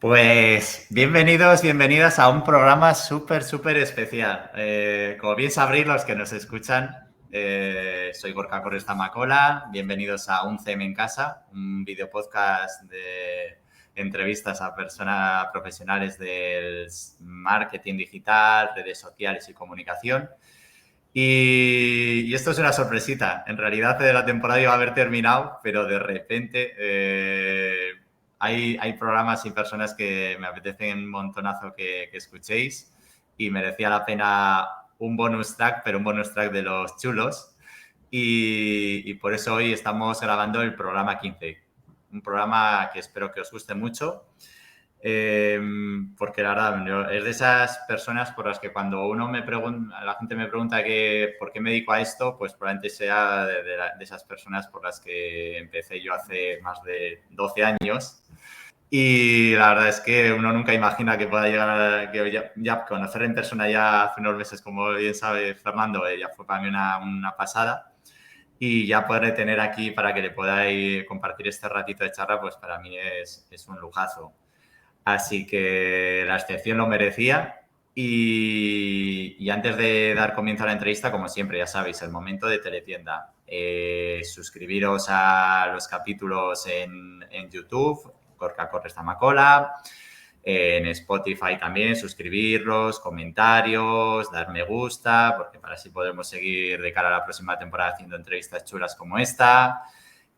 Pues bienvenidos, bienvenidas a un programa súper especial. Como bien sabréis los que nos escuchan, soy Gorka Corres Zamacola. Bienvenidos a Un CM en Casa, un video podcast de entrevistas a personas profesionales del marketing digital, redes sociales y comunicación. Y esto es una sorpresita. En realidad la temporada iba a haber terminado, pero de repente hay programas y personas que me apetecen un montonazo que escuchéis y merecía la pena un bonus track, pero un bonus track de los chulos. Y por eso hoy estamos grabando el programa 15. Un programa que espero que os guste mucho. Porque la verdad, es de esas personas por las que cuando la gente me pregunta por qué me dedico a esto, pues probablemente sea de esas personas por las que empecé yo hace más de 12 años. Y la verdad es que uno nunca imagina que pueda llegar que ya conocer en persona ya hace unos meses, como bien sabe Fernando, ya fue para mí una pasada. Y ya poder tener aquí para que le podáis compartir este ratito de charla, pues para mí es un lujazo. Así que la excepción lo merecía. Y antes de dar comienzo a la entrevista, como siempre, ya sabéis, el momento de teletienda. Suscribiros a los capítulos en YouTube, Gorka Corres Zamacola, en Spotify también, suscribirlos, comentarios, dar me gusta, porque para así podemos seguir de cara a la próxima temporada haciendo entrevistas chulas como esta.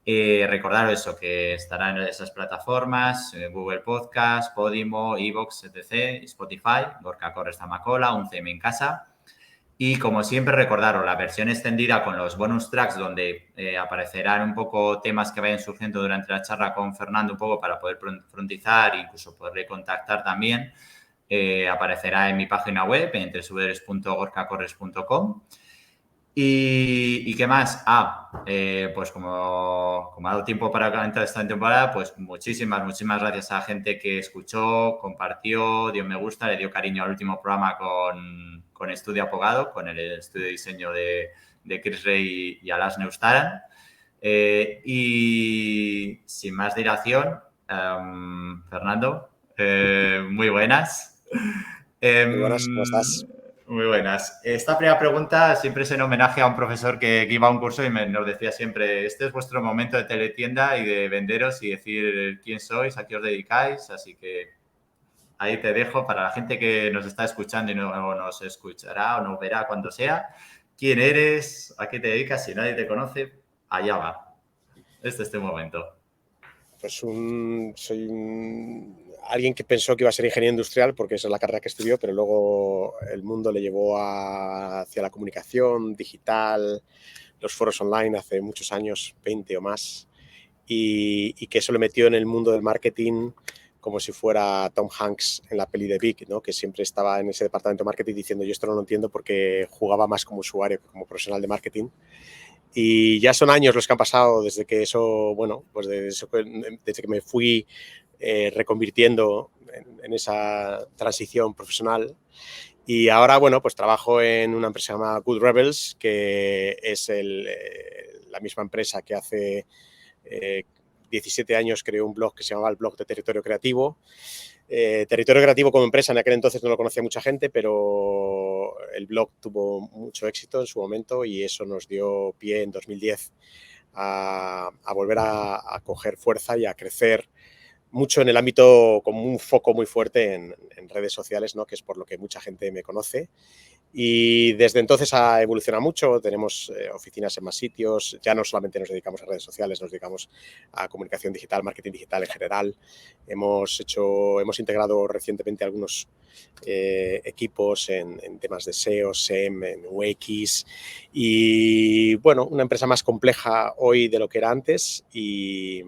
Recordaros eso, que estará en esas plataformas, Google Podcast, Podimo, iVoox, etc., Spotify, Gorka Corres Zamacola, Un CM en Casa. Y como siempre, recordaros la versión extendida con los bonus tracks donde aparecerán un poco temas que vayan surgiendo durante la charla con Fernando un poco para poder profundizar e incluso poderle contactar también. Aparecerá en mi página web en www.gorkacorres.com. ¿Y qué más? Pues como ha dado tiempo para entrar esta temporada, pues muchísimas gracias a la gente que escuchó, compartió, dio me gusta, le dio cariño al último programa con Estudio Apogado, con el estudio de diseño de Chris Ray y Alas Neustaran. Y sin más dilación, Fernando, muy buenas. Muy buenas, ¿cómo estás? Muy buenas. Esta primera pregunta siempre es en homenaje a un profesor que iba a un curso y nos decía siempre, este es vuestro momento de teletienda y de venderos y decir quién sois, a qué os dedicáis. Así que ahí te dejo para la gente que nos está escuchando y no nos escuchará o nos verá cuando sea. ¿Quién eres? ¿A qué te dedicas? Si nadie te conoce, allá va. Este es tu momento. Pues soy alguien que pensó que iba a ser ingeniero industrial porque esa es la carrera que estudió, pero luego el mundo le llevó hacia la comunicación digital, los foros online hace muchos años, 20 o más, y que eso le metió en el mundo del marketing como si fuera Tom Hanks en la peli de Big, ¿no? Que siempre estaba en ese departamento de marketing diciendo yo esto no lo entiendo porque jugaba más como usuario que como profesional de marketing. Y ya son años los que han pasado desde que eso, bueno, pues desde que me fui reconvirtiendo en esa transición profesional. Y ahora, bueno, pues trabajo en una empresa llamada Good Rebels, que es la misma empresa que hace 17 años creó un blog que se llamaba el blog de Territorio Creativo. Territorio Creativo como empresa en aquel entonces no lo conocía mucha gente, pero el blog tuvo mucho éxito en su momento y eso nos dio pie en 2010 a volver a coger fuerza y a crecer mucho en el ámbito, como un foco muy fuerte en redes sociales, ¿no? Que es por lo que mucha gente me conoce. Y desde entonces ha evolucionado mucho, tenemos oficinas en más sitios, ya no solamente nos dedicamos a redes sociales, nos dedicamos a comunicación digital, marketing digital en general. Hemos integrado recientemente algunos equipos en temas de SEO, SEM, en UX y bueno, una empresa más compleja hoy de lo que era antes y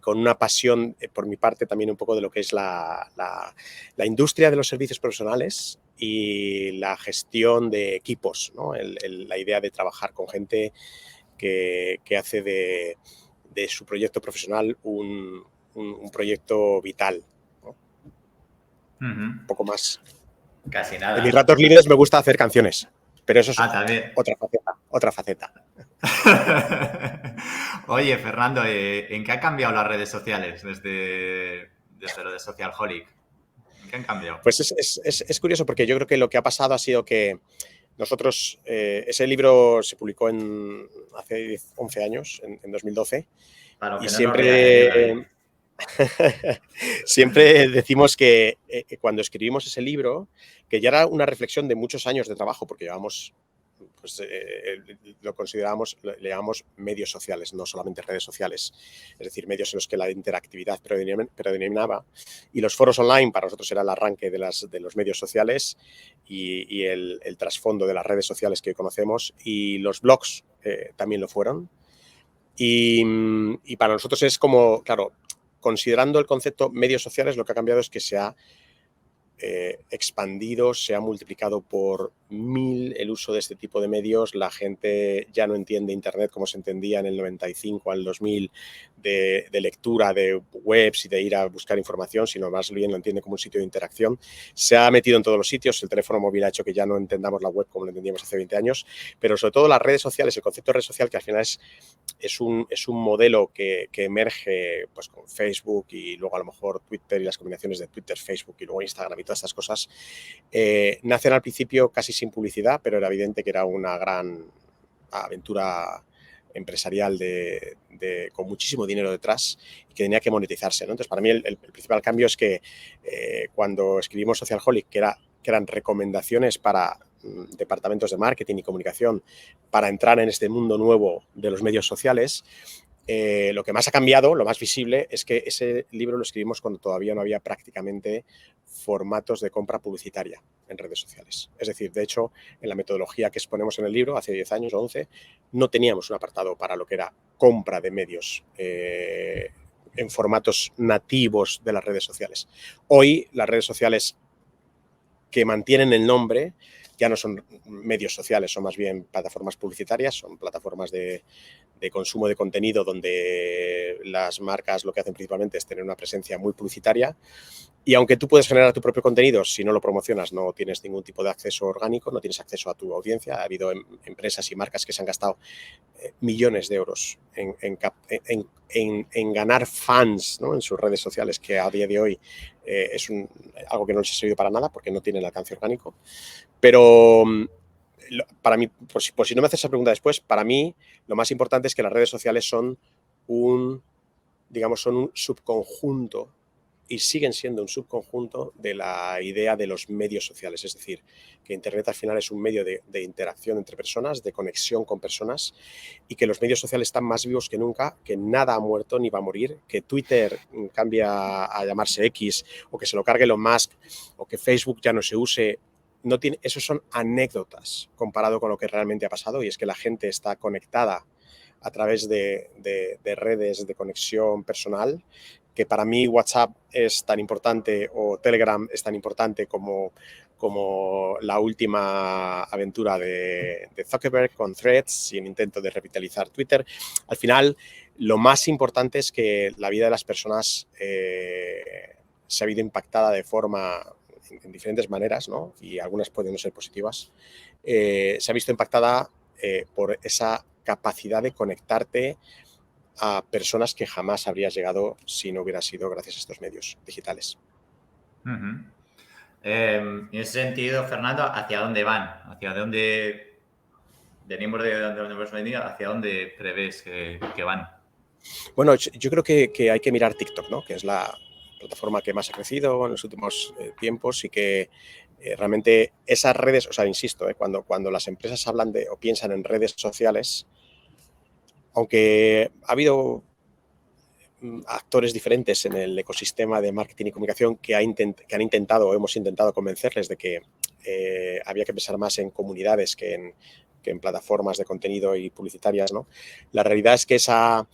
con una pasión por mi parte también un poco de lo que es la industria de los servicios profesionales y la gestión de equipos, ¿no? La idea de trabajar con gente que hace de su proyecto profesional un proyecto vital, ¿no? Un poco más. Casi En mis nada. ratos libres me gusta hacer canciones, pero eso es También. otra faceta. Oye, Fernando, ¿en qué han cambiado las redes sociales pero de Socialholic? ¿En qué han cambiado? Pues es curioso porque yo creo que lo que ha pasado ha sido que nosotros, ese libro se publicó hace 11 años, en 2012, Para y que no nos vean, David. siempre decimos que cuando escribimos ese libro, que ya era una reflexión de muchos años de trabajo, porque llevamos, pues lo considerábamos, le llamamos medios sociales, no solamente redes sociales, es decir, medios en los que la interactividad predominaba, y los foros online para nosotros era el arranque de los medios sociales y el trasfondo de las redes sociales que hoy conocemos, y los blogs también lo fueron. Y para nosotros es como, claro, considerando el concepto medios sociales, lo que ha cambiado es que se ha expandido, se ha multiplicado por 1000 el uso de este tipo de medios. La gente ya no entiende Internet como se entendía en el 95 al 2000 de lectura de webs y de ir a buscar información, sino más bien lo entiende como un sitio de interacción. Se ha metido en todos los sitios. El teléfono móvil ha hecho que ya no entendamos la web como lo entendíamos hace 20 años, pero sobre todo las redes sociales, el concepto de red social, que al final es un modelo que emerge pues, con Facebook y luego a lo mejor Twitter y las combinaciones de Twitter, Facebook y luego Instagram y todas estas cosas, nacen al principio casi sin publicidad, pero era evidente que era una gran aventura empresarial con muchísimo dinero detrás y que tenía que monetizarse, ¿no? Entonces, para mí el principal cambio es que cuando escribimos Socialholic, que eran recomendaciones para departamentos de marketing y comunicación para entrar en este mundo nuevo de los medios sociales, lo que más ha cambiado, lo más visible, es que ese libro lo escribimos cuando todavía no había prácticamente formatos de compra publicitaria en redes sociales. Es decir, de hecho, en la metodología que exponemos en el libro, hace 10 años o 11, no teníamos un apartado para lo que era compra de medios en formatos nativos de las redes sociales. Hoy, las redes sociales que mantienen el nombre ya no son medios sociales, son más bien plataformas publicitarias, son plataformas de consumo de contenido donde las marcas lo que hacen principalmente es tener una presencia muy publicitaria. Y aunque tú puedes generar tu propio contenido, si no lo promocionas no tienes ningún tipo de acceso orgánico, no tienes acceso a tu audiencia. Ha habido empresas y marcas que se han gastado millones de euros en ganar fans, ¿no? En sus redes sociales, que a día de hoy es algo que no les ha servido para nada porque no tienen alcance orgánico. Pero para mí, por si no me haces esa pregunta después, para mí lo más importante es que las redes sociales son un subconjunto y siguen siendo un subconjunto de la idea de los medios sociales. Es decir, que Internet al final es un medio de interacción entre personas, de conexión con personas, y que los medios sociales están más vivos que nunca, que nada ha muerto ni va a morir, que Twitter cambia a llamarse X, o que se lo cargue Elon Musk, o que Facebook ya no se use. Esos son anécdotas comparado con lo que realmente ha pasado, y es que la gente está conectada a través de redes de conexión personal, que para mí WhatsApp es tan importante o Telegram es tan importante como la última aventura de Zuckerberg con Threads y el intento de revitalizar Twitter. Al final, lo más importante es que la vida de las personas se ha visto impactada de forma en diferentes maneras, ¿no? Y algunas pueden no ser positivas. Se ha visto impactada por esa capacidad de conectarte a personas que jamás habrías llegado si no hubiera sido gracias a estos medios digitales. En ese sentido, Fernando, ¿hacia dónde van? ¿Hacia dónde venimos de donde hemos venido? ¿Hacia dónde prevés que van? Bueno, yo creo que hay que mirar TikTok, ¿no? Que es la plataforma que más ha crecido en los últimos tiempos y que realmente esas redes, o sea, insisto, cuando las empresas hablan o piensan en redes sociales, aunque ha habido actores diferentes en el ecosistema de marketing y comunicación que han intentado o hemos intentado convencerles de que había que pensar más en comunidades que en plataformas de contenido y publicitarias, ¿no? La realidad es que esa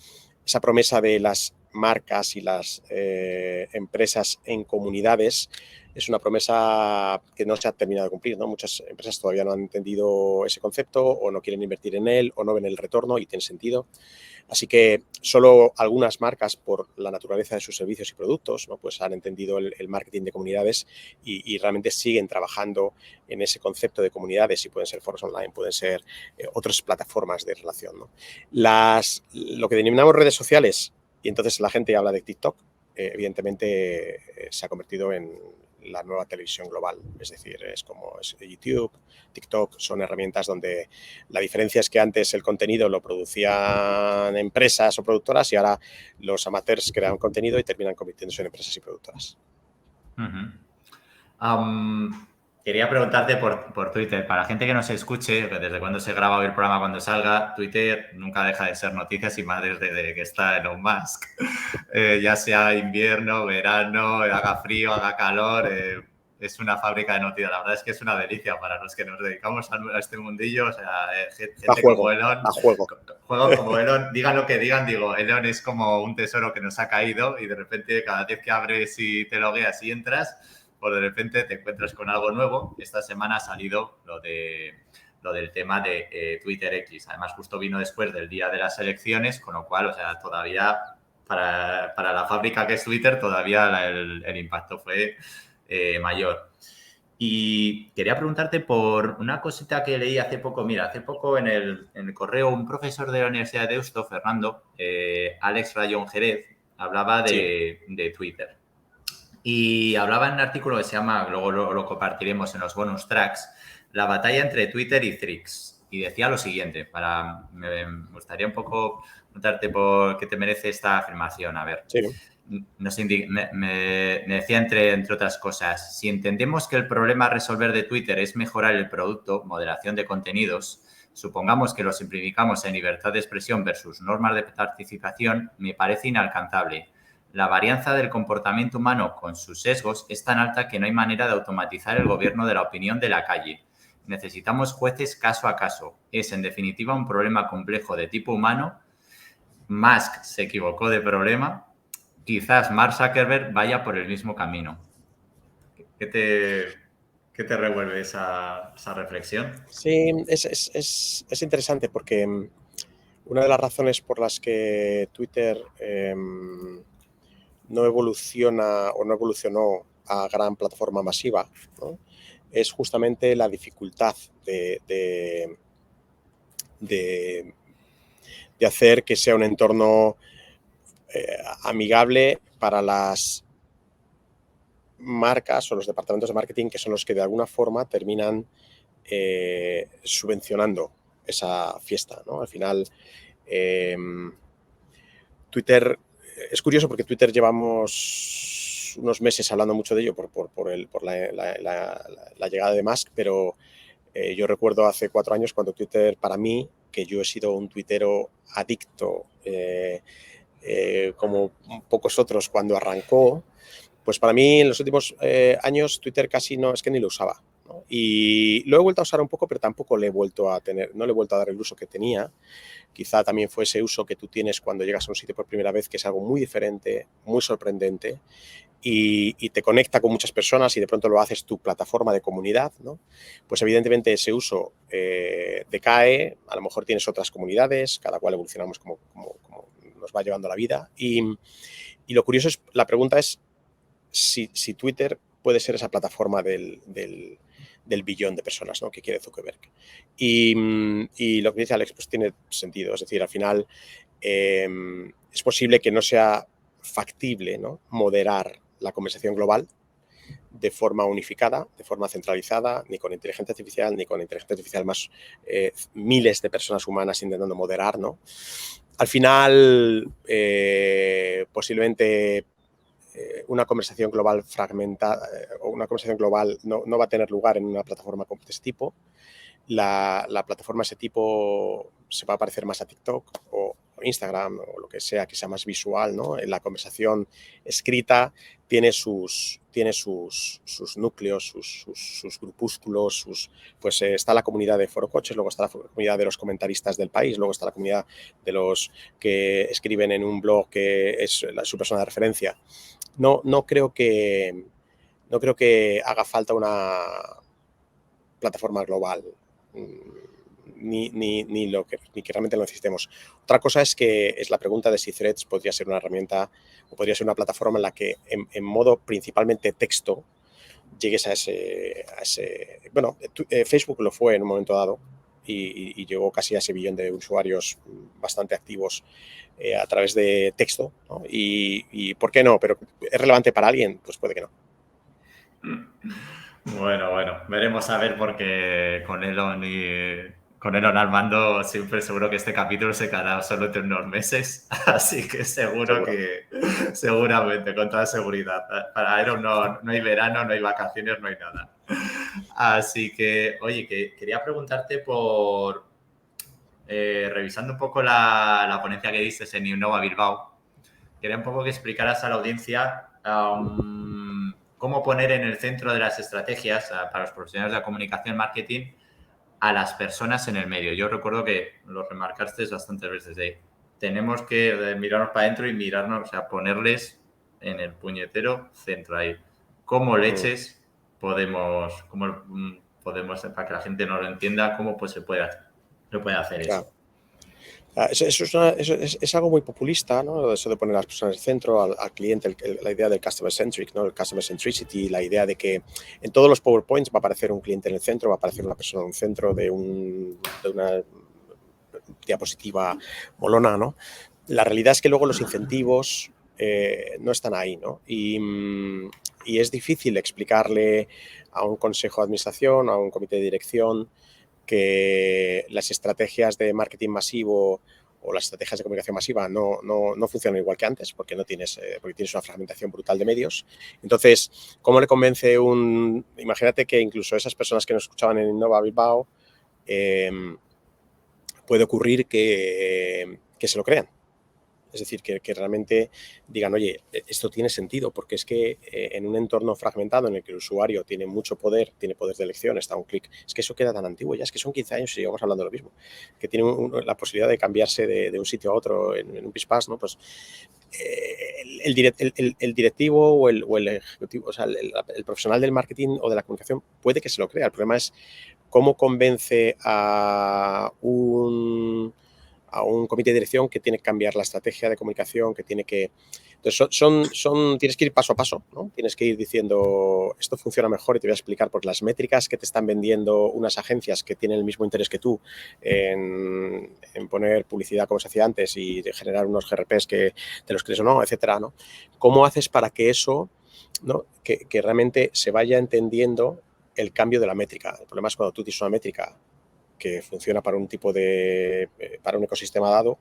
promesa de las marcas y las empresas en comunidades es una promesa que no se ha terminado de cumplir, ¿no? Muchas empresas todavía no han entendido ese concepto o no quieren invertir en él o no ven el retorno, y tiene sentido. Así que solo algunas marcas, por la naturaleza de sus servicios y productos, ¿no? Pues han entendido el marketing de comunidades y realmente siguen trabajando en ese concepto de comunidades, y pueden ser foros online, pueden ser otras plataformas de relación, ¿no? Lo que denominamos redes sociales, y entonces la gente habla de TikTok, evidentemente se ha convertido en la nueva televisión global. Es decir, es como YouTube, TikTok, son herramientas donde la diferencia es que antes el contenido lo producían empresas o productoras y ahora los amateurs crean contenido y terminan convirtiéndose en empresas y productoras. Quería preguntarte por Twitter, para la gente que nos escuche, desde cuando se graba hoy el programa, cuando salga, Twitter nunca deja de ser noticias y más desde que está Elon Musk. Ya sea invierno, verano, haga frío, haga calor, es una fábrica de noticias. La verdad es que es una delicia para los que nos dedicamos a este mundillo. O sea, gente como Elon, juego como Elon, digan lo que digan, digo, Elon es como un tesoro que nos ha caído y de repente cada vez que abres y te logueas y entras, pues de repente te encuentras con algo nuevo. Esta semana ha salido lo del tema de Twitter X. Además, justo vino después del día de las elecciones, con lo cual, o sea, todavía para la fábrica que es Twitter, todavía el impacto fue mayor. Y quería preguntarte por una cosita que leí hace poco. Mira, hace poco en el correo un profesor de la Universidad de Deusto, Fernando, Alex Rayón Jerez, hablaba de Twitter. Y hablaba en un artículo que se llama, luego lo compartiremos en los bonus tracks, la batalla entre Twitter y Threads. Y decía lo siguiente, me gustaría un poco preguntarte por qué te merece esta afirmación. A ver, sí. me decía entre otras cosas, si entendemos que el problema a resolver de Twitter es mejorar el producto, moderación de contenidos, supongamos que lo simplificamos en libertad de expresión versus normas de participación, me parece inalcanzable. La varianza del comportamiento humano con sus sesgos es tan alta que no hay manera de automatizar el gobierno de la opinión de la calle. Necesitamos jueces caso a caso. Es, en definitiva, un problema complejo de tipo humano. Musk se equivocó de problema. Quizás Mark Zuckerberg vaya por el mismo camino. ¿Qué te revuelve esa reflexión? Sí, es interesante porque una de las razones por las que Twitter no evoluciona o no evolucionó a gran plataforma masiva, ¿no?, es justamente la dificultad de hacer que sea un entorno amigable para las marcas o los departamentos de marketing, que son los que de alguna forma terminan subvencionando esa fiesta, ¿no? Al final, Twitter, es curioso porque Twitter llevamos unos meses hablando mucho de ello por la llegada de Musk, pero yo recuerdo hace 4 años cuando Twitter, para mí, que yo he sido un tuitero adicto, como pocos otros cuando arrancó, pues para mí en los últimos años Twitter casi no, es que ni lo usaba, ¿no? Y lo he vuelto a usar un poco, pero tampoco le he vuelto a tener, no le he vuelto a dar el uso que tenía. Quizá también fue ese uso que tú tienes cuando llegas a un sitio por primera vez, que es algo muy diferente, muy sorprendente y te conecta con muchas personas y de pronto lo haces tu plataforma de comunidad, ¿no? Pues evidentemente ese uso decae, a lo mejor tienes otras comunidades, cada cual evolucionamos como nos va llevando la vida y lo curioso es, la pregunta es si Twitter puede ser esa plataforma del billón de personas, ¿no?, que quiere Zuckerberg. Y lo que dice Alex pues tiene sentido, es decir, al final es posible que no sea factible, ¿no?, moderar la conversación global de forma unificada, de forma centralizada, ni con inteligencia artificial, ni con inteligencia artificial más miles de personas humanas intentando moderar, ¿no? Al final, posiblemente una conversación global fragmentada o una conversación global no va a tener lugar en una plataforma de este tipo. La plataforma de ese tipo se va a parecer más a TikTok o Instagram o lo que sea más visual, ¿no? En la conversación escrita tiene sus núcleos, sus grupúsculos, pues está la comunidad de Foro Coches, luego está la comunidad de los comentaristas del país, luego está la comunidad de los que escriben en un blog que es su persona de referencia. No creo que haga falta una plataforma global, ni que realmente lo necesitemos. Otra cosa es la pregunta de si Threads podría ser una herramienta o podría ser una plataforma en la que en modo principalmente texto llegues a ese bueno, Facebook lo fue en un momento dado y llegó casi a ese billón de usuarios bastante activos a través de texto, ¿no? Y ¿por qué no? ¿Pero es relevante para alguien? Pues puede que no. Bueno, veremos a ver porque con Elon al mando siempre seguro que este capítulo se quedará solo entre unos meses, así que Seguro. seguramente, con toda seguridad. Para Elon no hay verano, no hay vacaciones, no hay nada. Así que, oye, que quería preguntarte por, revisando un poco la ponencia que diste en Innova Bilbao, quería un poco que explicaras a la audiencia cómo poner en el centro de las estrategias para los profesionales de la comunicación marketing a las personas en el medio. Yo recuerdo que lo remarcaste bastantes veces de tenemos que mirarnos para adentro y mirarnos, o sea, ponerles en el puñetero centro ahí. ¿Cómo leches podemos, para que la gente no lo entienda, cómo pues se puede hacer eso? Claro. Es algo muy populista, ¿no? Eso de poner a las personas en el centro, al cliente, la idea del customer centric, ¿no? El customer centricity, la idea de que en todos los PowerPoints va a aparecer un cliente en el centro, va a aparecer una persona en un centro de una diapositiva molona, ¿no? La realidad es que luego los incentivos no están ahí, ¿no? Y es difícil explicarle a un consejo de administración, a un comité de dirección, que las estrategias de marketing masivo o las estrategias de comunicación masiva no funcionan igual que antes porque porque tienes una fragmentación brutal de medios. Entonces, ¿cómo le convence imagínate que incluso esas personas que nos escuchaban en Innova Bilbao puede ocurrir que se lo crean? Es decir, que realmente digan, oye, esto tiene sentido, porque es que en un entorno fragmentado en el que el usuario tiene mucho poder, tiene poder de elección, está a un clic, es que eso queda tan antiguo ya, es que son 15 años y sigamos hablando de lo mismo, que tiene la posibilidad de cambiarse de un sitio a otro en un pispás, ¿no? Pues el directivo o el ejecutivo, o sea, el profesional del marketing o de la comunicación puede que se lo crea. El problema es cómo convence a un comité de dirección que tiene que cambiar la estrategia de comunicación, que tiene que... Entonces, tienes que ir paso a paso, ¿no? Tienes que ir diciendo, esto funciona mejor y te voy a explicar, porque las métricas que te están vendiendo unas agencias que tienen el mismo interés que tú en poner publicidad como se hacía antes y de generar unos GRPs que te los crees o no, etcétera, ¿no? ¿Cómo haces para que eso, ¿no? que realmente se vaya entendiendo el cambio de la métrica? El problema es cuando tú tienes una métrica que funciona para para un ecosistema dado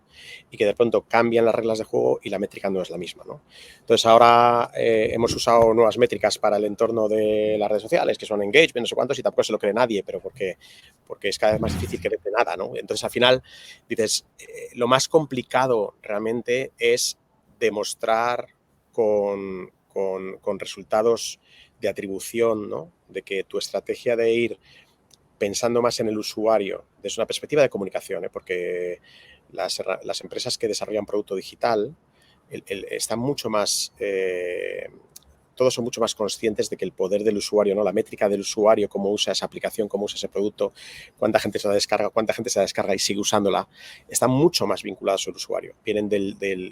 y que de pronto cambian las reglas de juego y la métrica no es la misma, ¿no? Entonces ahora hemos usado nuevas métricas para el entorno de las redes sociales, que son engagement, no sé cuántos, y tampoco se lo cree nadie, pero porque es cada vez más difícil creerte nada, ¿no? Entonces al final dices, lo más complicado realmente es demostrar con resultados de atribución, ¿no? De que tu estrategia de ir pensando más en el usuario desde una perspectiva de comunicación, porque las empresas que desarrollan producto digital están mucho más, todos son mucho más conscientes de que el poder del usuario, ¿no? La métrica del usuario, cómo usa esa aplicación, cómo usa ese producto, cuánta gente se la descarga, y sigue usándola, están mucho más vinculados al usuario. Vienen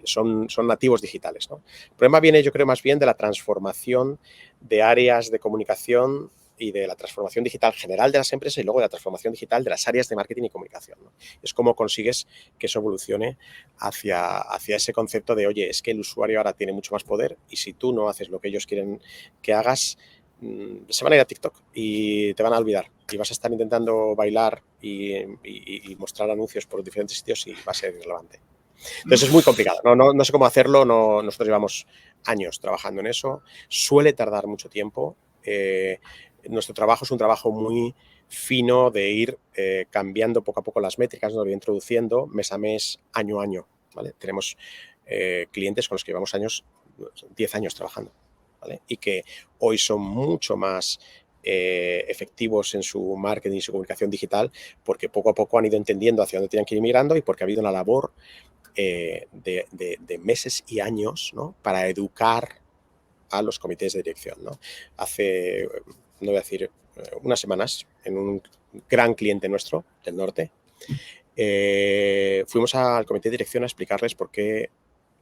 son nativos digitales, ¿no? El problema viene, yo creo, más bien de la transformación de áreas de comunicación y de la transformación digital general de las empresas y luego de la transformación digital de las áreas de marketing y comunicación, ¿no? Es cómo consigues que eso evolucione hacia ese concepto de, oye, es que el usuario ahora tiene mucho más poder y si tú no haces lo que ellos quieren que hagas, se van a ir a TikTok y te van a olvidar y vas a estar intentando bailar y mostrar anuncios por diferentes sitios y va a ser irrelevante. Entonces es muy complicado, no sé cómo hacerlo, nosotros llevamos años trabajando en eso, suele tardar mucho tiempo. Nuestro trabajo es un trabajo muy fino de ir cambiando poco a poco las métricas, ¿no? De ir introduciendo mes a mes, año a año, ¿vale? Tenemos clientes con los que llevamos 10 años trabajando, ¿vale? Y que hoy son mucho más efectivos en su marketing y su comunicación digital porque poco a poco han ido entendiendo hacia dónde tienen que ir migrando y porque ha habido una labor de meses y años, ¿no? Para educar a los comités de dirección, ¿no? Hace, no voy a decir, unas semanas, en un gran cliente nuestro del norte, fuimos al comité de dirección a explicarles por qué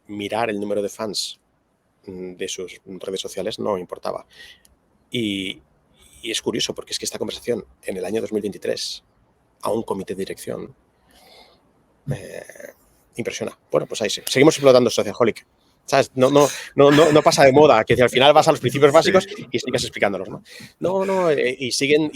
mirar el número de fans de sus redes sociales no importaba. Y es curioso porque es que esta conversación en el año 2023 a un comité de dirección, impresiona. Bueno, pues ahí sí. Seguimos explotando Socialholic. ¿Sabes? No pasa de moda, que al final vas a los principios básicos y sigues explicándolos, ¿no? Y siguen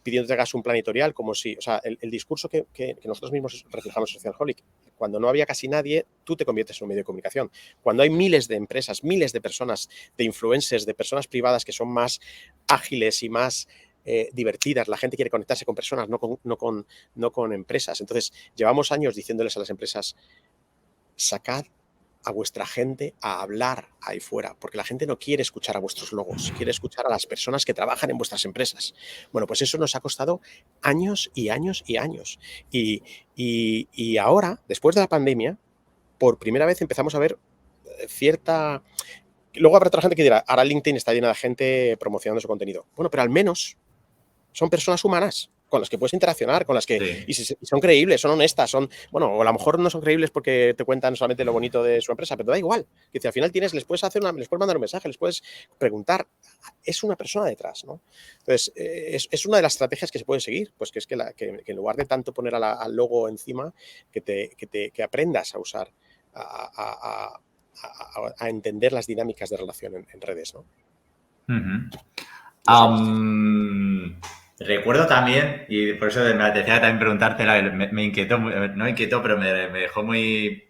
pidiendo que hagas un plan editorial como si, o sea, el discurso que nosotros mismos reflejamos en Socialholic, cuando no había casi nadie, tú te conviertes en un medio de comunicación. Cuando hay miles de empresas, miles de personas, de influencers, de personas privadas que son más ágiles y más divertidas, la gente quiere conectarse con personas, no con empresas. Entonces, llevamos años diciéndoles a las empresas, sacad a vuestra gente a hablar ahí fuera, porque la gente no quiere escuchar a vuestros logos, quiere escuchar a las personas que trabajan en vuestras empresas. Bueno, pues eso nos ha costado años y años y años. Y ahora, después de la pandemia, por primera vez empezamos a ver cierta... Luego habrá otra gente que dirá, ahora LinkedIn está llena de gente promocionando su contenido. Bueno, pero al menos son personas humanas con las que puedes interaccionar, con las que y son creíbles, son honestas, bueno, o a lo mejor no son creíbles porque te cuentan solamente lo bonito de su empresa, pero da igual, que si al final les puedes mandar un mensaje, les puedes preguntar, es una persona detrás, ¿no? Entonces, es una de las estrategias que se pueden seguir, pues que es que en lugar de tanto poner al logo encima, que aprendas a usar, a entender las dinámicas de relación en redes, ¿no? Recuerdo también, y por eso me apetecía también preguntártela, me inquietó, no me inquietó, pero me dejó muy...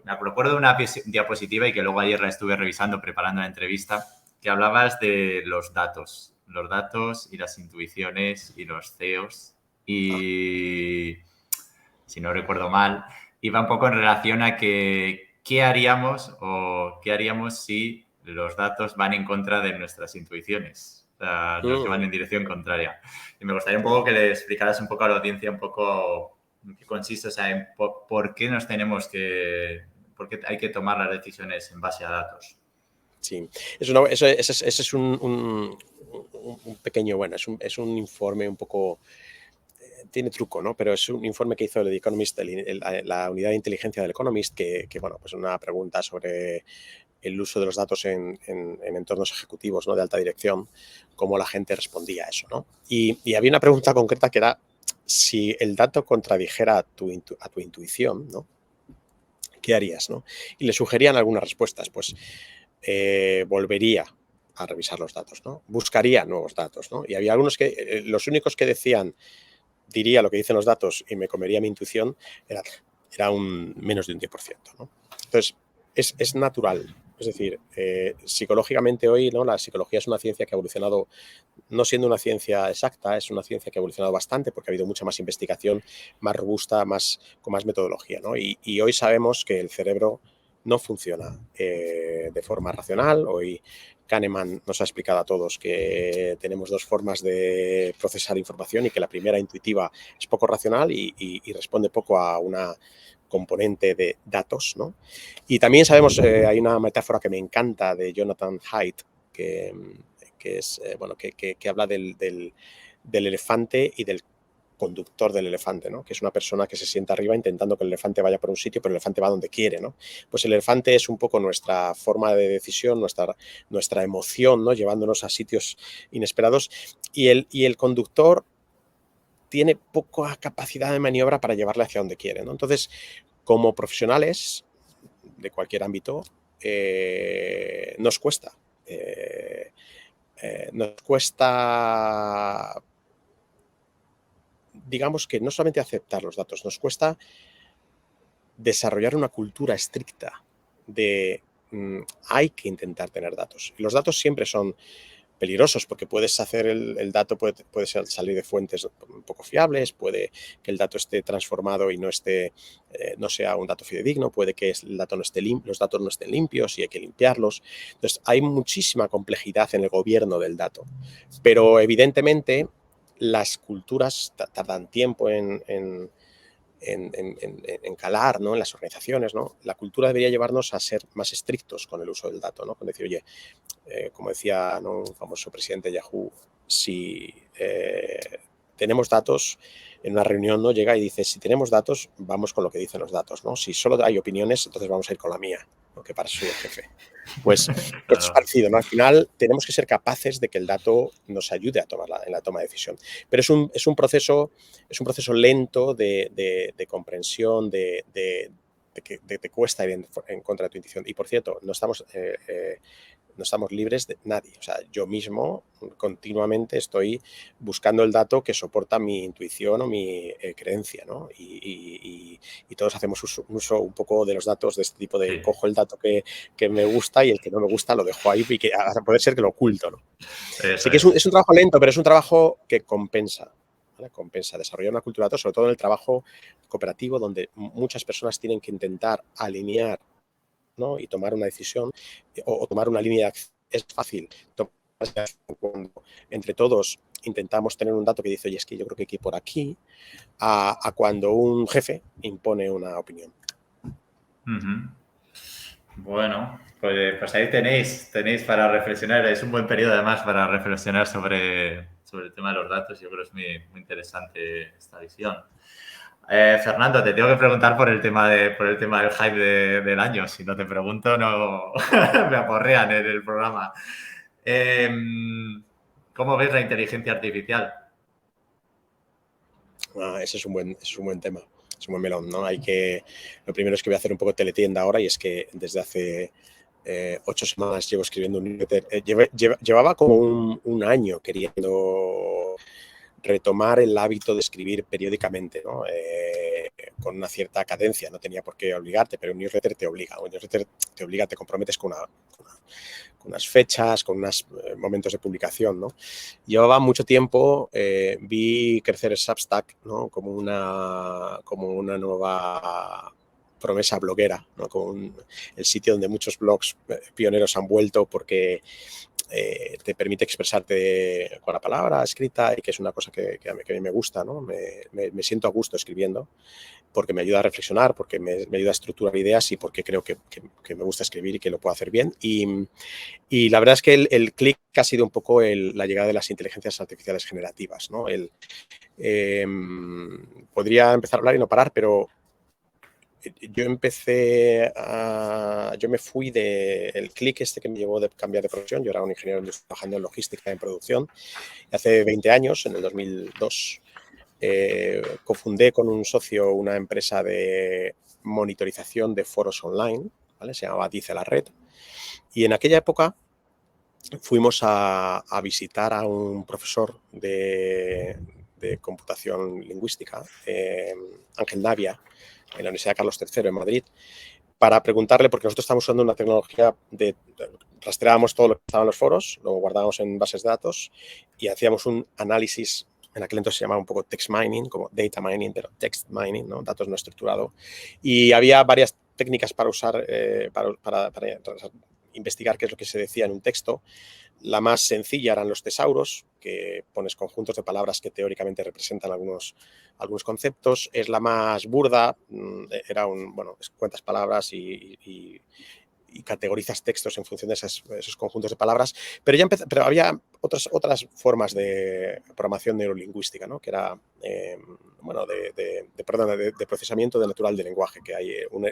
Me recuerdo de una diapositiva y que luego ayer la estuve revisando, preparando la entrevista, que hablabas de los datos y las intuiciones y los CEOs. Y si no recuerdo mal, iba un poco en relación a que qué haríamos si los datos van en contra de nuestras intuiciones. O sea, los que van en dirección contraria. Y me gustaría un poco que le explicaras un poco a la audiencia un poco en qué consiste, o sea, en por qué por qué hay que tomar las decisiones en base a datos. Sí, ese es un pequeño, bueno, es un informe un poco, tiene truco, ¿no? Pero es un informe que hizo el Economist, la unidad de inteligencia del Economist, que bueno, pues una pregunta sobre el uso de los datos en entornos ejecutivos, ¿no? De alta dirección, cómo la gente respondía a eso, ¿no? Y había una pregunta concreta que era si el dato contradijera a tu intuición, ¿no? ¿Qué harías, no? Y le sugerían algunas respuestas, pues volvería a revisar los datos, ¿no? Buscaría nuevos datos, ¿no? Y había algunos que, los únicos que decían, diría lo que dicen los datos y me comería mi intuición, era menos de un 10%, ¿no? Entonces, es natural. Es decir, psicológicamente hoy, ¿no? La psicología es una ciencia que ha evolucionado, no siendo una ciencia exacta, es una ciencia que ha evolucionado bastante porque ha habido mucha más investigación, más robusta, con más metodología, ¿no? Y hoy sabemos que el cerebro no funciona de forma racional. Hoy Kahneman nos ha explicado a todos que tenemos dos formas de procesar información y que la primera, intuitiva, es poco racional y responde poco a una componente de datos, ¿no? Y también sabemos, hay una metáfora que me encanta de Jonathan Haidt, que es, bueno, que habla del elefante y del conductor del elefante, ¿no? Que es una persona que se sienta arriba intentando que el elefante vaya por un sitio, pero el elefante va donde quiere, ¿no? Pues el elefante es un poco nuestra forma de decisión, nuestra emoción, ¿no? Llevándonos a sitios inesperados, y el conductor tiene poca capacidad de maniobra para llevarle hacia donde quiere, ¿no? Entonces, como profesionales de cualquier ámbito, nos cuesta. Nos cuesta, digamos que no solamente aceptar los datos, nos cuesta desarrollar una cultura estricta de hay que intentar tener datos. Y los datos siempre son peligrosos porque puedes hacer el dato, puede salir de fuentes un poco fiables, puede que el dato esté transformado y no sea un dato fidedigno, puede que los datos no estén limpios y hay que limpiarlos. Entonces, hay muchísima complejidad en el gobierno del dato, pero evidentemente las culturas tardan tiempo en calar, ¿no? En las organizaciones, ¿no? La cultura debería llevarnos a ser más estrictos con el uso del dato, ¿no? Con decir, oye, como decía, ¿no? Un famoso presidente de Yahoo, si tenemos datos, en una reunión, ¿no? Llega y dice, si tenemos datos, vamos con lo que dicen los datos, ¿no? Si solo hay opiniones, entonces vamos a ir con la mía, lo que para su jefe. Pues esto es Claro. parecido, ¿no? Al final tenemos que ser capaces de que el dato nos ayude a en la toma de decisión. Pero es un proceso lento de comprensión, que te cuesta ir en contra de tu intuición. Y por cierto, no estamos libres de nadie. O sea, yo mismo continuamente estoy buscando el dato que soporta mi intuición o mi creencia, ¿no? Y todos hacemos un uso un poco de los datos de este tipo de Sí. cojo el dato que me gusta y el que no me gusta lo dejo ahí y que a poder ser que lo oculto, ¿no? Eso Sí que es es. un trabajo lento, pero es un trabajo que compensa. ¿Vale? Compensa desarrollar una cultura de datos, sobre todo en el trabajo cooperativo, donde muchas personas tienen que intentar alinear, ¿no? Y tomar una decisión o tomar una línea de acción. Es fácil tomar cuando entre todos intentamos tener un dato que dice, oye, es que yo creo que hay que ir por aquí, a cuando un jefe impone una opinión. Ujú. Bueno, pues ahí tenéis para reflexionar. Es un buen periodo además para reflexionar sobre el tema de los datos. Yo creo que es muy interesante esta visión. Fernando, te tengo que preguntar por el tema del hype del año. Si no te pregunto, no me aporrean en el programa. Eh, ¿Cómo ves la inteligencia artificial? Ese es un buen tema, es un buen melón, ¿no? Lo primero es que voy a hacer un poco de teletienda ahora y es que desde hace 8 semanas llevo escribiendo un newsletter. Llevaba como un año queriendo retomar el hábito de escribir periódicamente, ¿no? Con una cierta cadencia, no tenía por qué obligarte, pero un newsletter te obliga. Un newsletter te obliga, te comprometes con unas fechas, con unos momentos de publicación, ¿no? Llevaba mucho tiempo, vi crecer el Substack, ¿no? como una nueva promesa bloguera, ¿no? Como el sitio donde muchos blogs pioneros han vuelto porque te permite expresarte con la palabra escrita y que es una cosa que a mí me gusta, ¿no? Me siento a gusto escribiendo porque me ayuda a reflexionar, porque me ayuda a estructurar ideas y porque creo que me gusta escribir y que lo puedo hacer bien. Y la verdad es que el clic ha sido un poco la llegada de las inteligencias artificiales generativas, ¿no? Podría empezar a hablar y no parar, pero yo me fui del clic este que me llevó de cambiar de profesión. Yo era un ingeniero trabajando en logística en producción. Y hace 20 años, en el 2002, cofundé con un socio una empresa de monitorización de foros online, ¿vale? Se llamaba Dice la Red. Y en aquella época fuimos a visitar a un profesor de computación lingüística, Ángel Navia, en la Universidad Carlos III en Madrid, para preguntarle, porque nosotros estamos usando una tecnología rastreábamos todo lo que estaba en los foros, lo guardábamos en bases de datos y hacíamos un análisis. En aquel entonces se llamaba un poco text mining, como data mining, pero text mining, ¿no? Datos no estructurados. Y había varias técnicas para usar, para investigar qué es lo que se decía en un texto. La más sencilla eran los tesauros, que pones conjuntos de palabras que teóricamente representan algunos conceptos. Es la más burda, cuentas palabras y categorizas textos en función de esos conjuntos de palabras, pero había otras formas de programación neurolingüística, ¿no? Que era de procesamiento de natural de lenguaje, que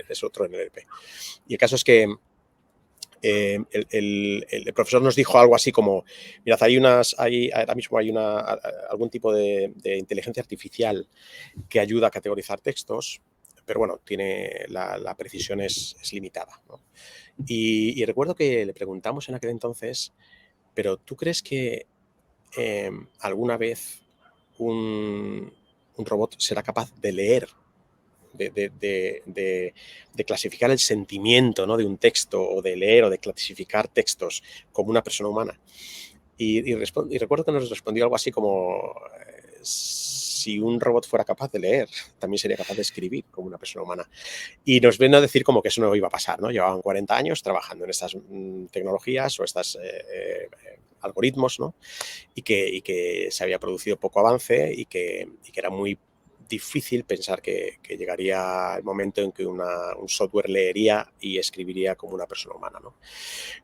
es otro NLP. Y el caso es que el profesor nos dijo algo así como, mirad, ahora mismo hay algún tipo de inteligencia artificial que ayuda a categorizar textos, pero bueno, la precisión es limitada, ¿no? Y recuerdo que le preguntamos en aquel entonces, pero ¿tú crees que alguna vez un robot será capaz de leer, de clasificar el sentimiento, ¿no? de un texto, o de leer o de clasificar textos como una persona humana? Y recuerdo que nos respondió algo así como, si un robot fuera capaz de leer, también sería capaz de escribir como una persona humana. Y nos ven a decir como que eso no iba a pasar, ¿no? Llevaban 40 años trabajando en estas tecnologías o estos algoritmos, ¿no? Y que se había producido poco avance y que era muy difícil pensar que llegaría el momento en que un software leería y escribiría como una persona humana, ¿no?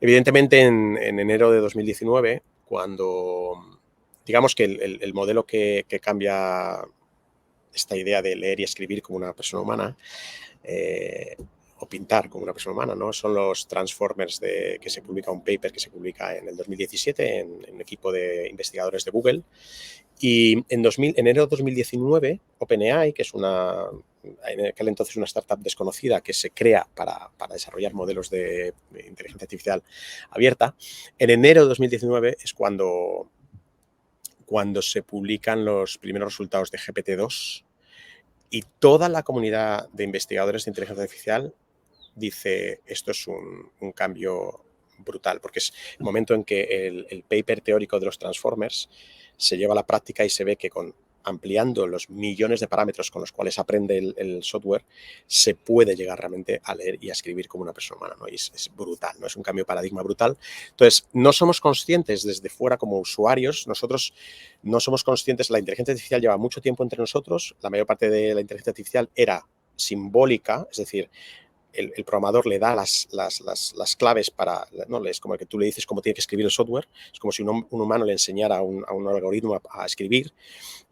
Evidentemente, en enero de 2019, cuando digamos que el modelo que cambia esta idea de leer y escribir como una persona humana, o pintar como una persona humana, ¿no? Son los Transformers que se publica, un paper que se publica en el 2017 en un equipo de investigadores de Google. Y en enero de 2019, OpenAI, que es en aquel entonces una startup desconocida que se crea para desarrollar modelos de inteligencia artificial abierta, en enero de 2019 es cuando se publican los primeros resultados de GPT-2 y toda la comunidad de investigadores de inteligencia artificial dice, esto es un cambio brutal, porque es el momento en que el paper teórico de los Transformers se lleva a la práctica y se ve que ampliando los millones de parámetros con los cuales aprende el software, se puede llegar realmente a leer y a escribir como una persona humana, ¿no? Y es brutal, ¿no? Es un cambio de paradigma brutal. Entonces, no somos conscientes desde fuera como usuarios, nosotros no somos conscientes, la inteligencia artificial lleva mucho tiempo entre nosotros, la mayor parte de la inteligencia artificial era simbólica, es decir, el programador le da las claves para, ¿no? Es como que tú le dices cómo tiene que escribir el software, es como si un humano le enseñara a un algoritmo a escribir,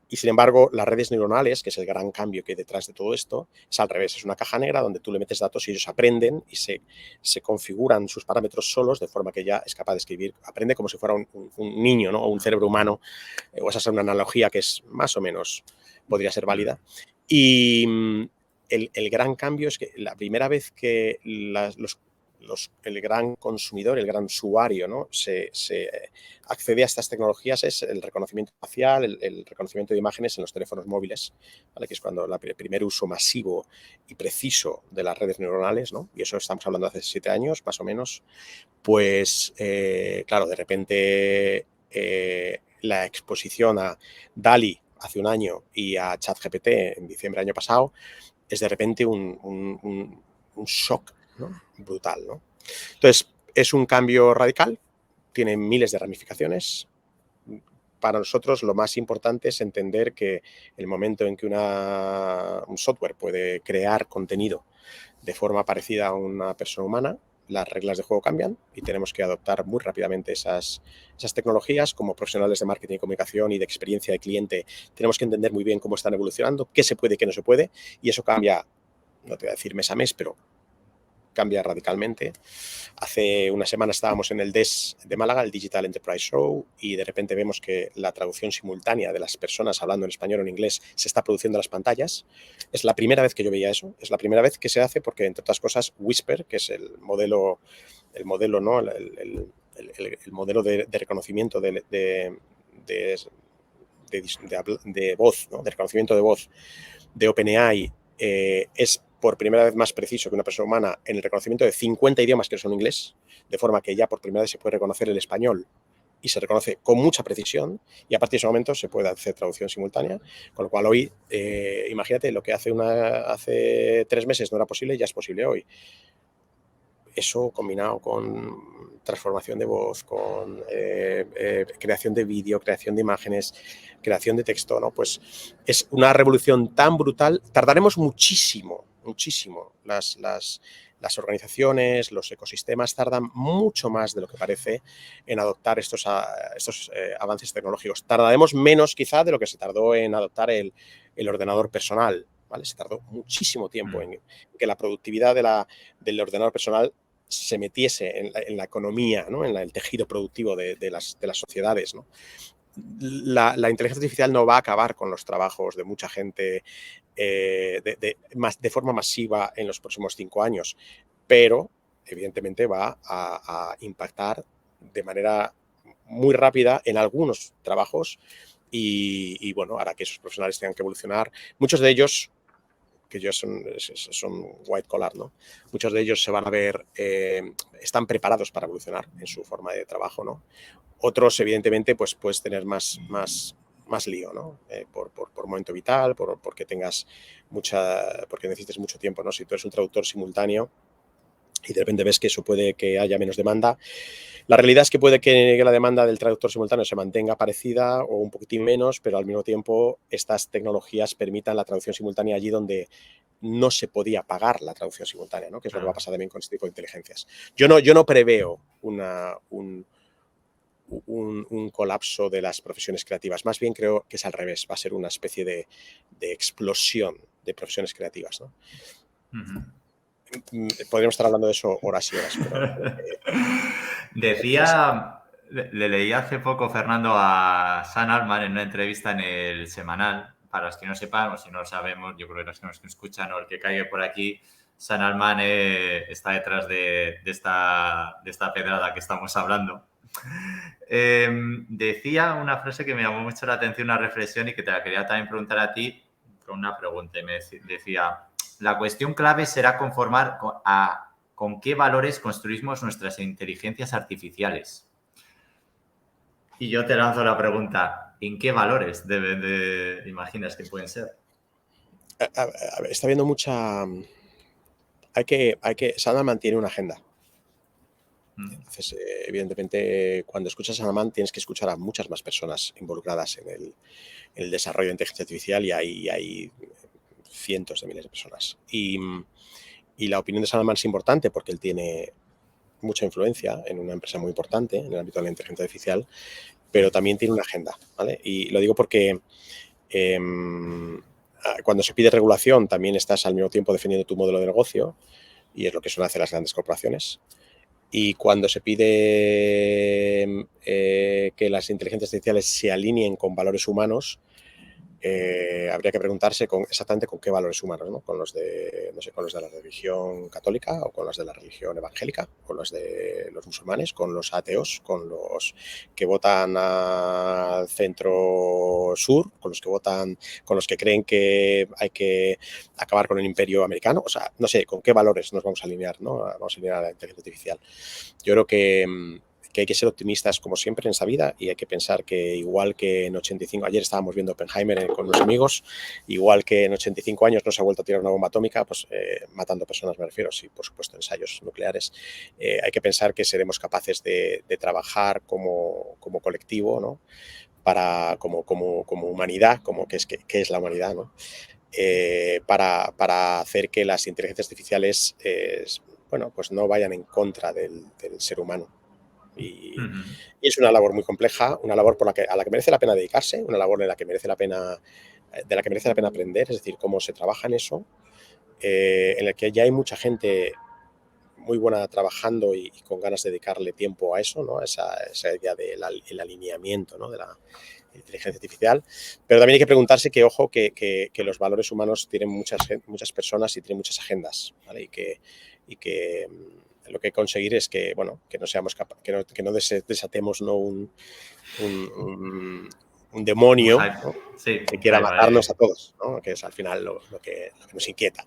y sin embargo las redes neuronales, que es el gran cambio que hay detrás de todo esto, es al revés, es una caja negra donde tú le metes datos y ellos aprenden y se configuran sus parámetros solos de forma que ya es capaz de escribir, aprende como si fuera un niño, ¿no? O un cerebro humano, o esa es una analogía que es más o menos, podría ser válida. Y el gran cambio es que la primera vez que el gran consumidor, el gran usuario, ¿no? se accede a estas tecnologías es el reconocimiento facial, el reconocimiento de imágenes en los teléfonos móviles, ¿vale? Que es cuando el primer uso masivo y preciso de las redes neuronales, ¿no? Y eso estamos hablando hace 7 años, más o menos, pues claro, de repente la exposición a DALL-E hace un año y a ChatGPT en diciembre del año pasado es de repente un shock, ¿no? Brutal, ¿no? Entonces, es un cambio radical, tiene miles de ramificaciones. Para nosotros lo más importante es entender que el momento en que un software puede crear contenido de forma parecida a una persona humana, las reglas de juego cambian y tenemos que adoptar muy rápidamente esas tecnologías. Como profesionales de marketing y comunicación y de experiencia de cliente, tenemos que entender muy bien cómo están evolucionando, qué se puede y qué no se puede, y eso cambia, no te voy a decir mes a mes, pero cambia radicalmente. Hace una semana estábamos en el DES de Málaga, el Digital Enterprise Show, y de repente vemos que la traducción simultánea de las personas hablando en español o en inglés se está produciendo en las pantallas. Es la primera vez que yo veía eso, es la primera vez que se hace porque, entre otras cosas, Whisper, que es el modelo, ¿no? el modelo de reconocimiento de voz, ¿no? De reconocimiento de voz de OpenAI, es por primera vez más preciso que una persona humana en el reconocimiento de 50 idiomas que son inglés, de forma que ya por primera vez se puede reconocer el español y se reconoce con mucha precisión, y a partir de ese momento se puede hacer traducción simultánea, con lo cual hoy, imagínate, lo que hace 3 meses no era posible, ya es posible hoy. Eso combinado con transformación de voz, con creación de vídeo, creación de imágenes, creación de texto, ¿no? Pues es una revolución tan brutal. Tardaremos muchísimo. Las organizaciones, los ecosistemas tardan mucho más de lo que parece en adoptar estos avances tecnológicos. Tardaremos menos quizá de lo que se tardó en adoptar el ordenador personal, ¿vale? Se tardó muchísimo tiempo en que la productividad del ordenador personal se metiese en la economía, ¿no? En el tejido productivo de las sociedades, ¿no? La inteligencia artificial no va a acabar con los trabajos de mucha gente de forma masiva en los próximos 5 años, pero evidentemente va a impactar de manera muy rápida en algunos trabajos y bueno, hará que esos profesionales tengan que evolucionar. Muchos de ellos, que ya son white collar, ¿no? Muchos de ellos se van a ver, están preparados para evolucionar en su forma de trabajo, ¿no? Otros, evidentemente, pues puedes tener más lío, ¿no? Por momento vital, porque porque necesites mucho tiempo, ¿no? Si tú eres un traductor simultáneo y de repente ves que eso puede que haya menos demanda. La realidad es que puede que la demanda del traductor simultáneo se mantenga parecida o un poquitín menos, pero al mismo tiempo estas tecnologías permitan la traducción simultánea allí donde no se podía pagar la traducción simultánea, ¿no? Que es lo que va a pasar también con este tipo de inteligencias. Yo no preveo un colapso de las profesiones creativas. Más bien creo que es al revés, va a ser una especie de explosión de profesiones creativas, ¿no? podríamos estar hablando de eso horas y horas. Pero, Decía, le leí hace poco, Fernando, a Sam Altman en una entrevista en El Semanal. Para los que no sepan, o si no lo sabemos, yo creo que los que nos escuchan o el que caiga por aquí, Sam Altman está detrás de esta pedrada que estamos hablando. Decía una frase que me llamó mucho la atención, una reflexión, y que te la quería también preguntar a ti con una pregunta. Y me decía, la cuestión clave será conformar con qué valores construimos nuestras inteligencias artificiales. Y yo te lanzo la pregunta, ¿en qué valores imaginas que pueden ser? Está habiendo mucha... Sam mantiene una agenda. Entonces, evidentemente, cuando escuchas a Sam tienes que escuchar a muchas más personas involucradas en el desarrollo de inteligencia artificial, y hay cientos de miles de personas. Y la opinión de Sam es importante porque él tiene mucha influencia en una empresa muy importante en el ámbito de la inteligencia artificial, pero también tiene una agenda, ¿vale? Y lo digo porque cuando se pide regulación también estás al mismo tiempo defendiendo tu modelo de negocio, y es lo que suelen hacer las grandes corporaciones. Y cuando se pide que las inteligencias artificiales se alineen con valores humanos, habría que preguntarse exactamente con qué valores humanos, ¿no? Con los de, no sé, con los de la religión católica, o con los de la religión evangélica, con los de los musulmanes, con los ateos, con los que votan al centro sur, con los que creen que hay que acabar con el imperio americano. O sea, no sé con qué valores nos vamos a alinear, ¿no? Vamos a alinear a la inteligencia artificial. Yo creo que hay que ser optimistas como siempre en esta vida, y hay que pensar que igual que en 85, ayer estábamos viendo Oppenheimer con unos amigos, igual que en 85 años no se ha vuelto a tirar una bomba atómica, pues matando personas me refiero, sí, por supuesto ensayos nucleares, hay que pensar que seremos capaces de trabajar como colectivo, ¿no? Como humanidad, ¿qué es la humanidad, ¿no? Para hacer que las inteligencias artificiales pues no vayan en contra del ser humano. Y es una labor muy compleja, una labor a la que merece la pena dedicarse, una labor de la que merece la pena aprender, es decir, cómo se trabaja en eso, en el que ya hay mucha gente muy buena trabajando y con ganas de dedicarle tiempo a eso, ¿no? A esa idea del alineamiento, ¿no? De la inteligencia artificial. Pero también hay que preguntarse que, ojo, que los valores humanos tienen muchas personas y tienen muchas agendas, ¿vale? Y que lo que hay que conseguir es que, bueno, que no seamos que no desatemos, ¿no? un demonio, ¿no? Sí, que quiera matarnos a todos, ¿no? Que es al final lo que nos inquieta.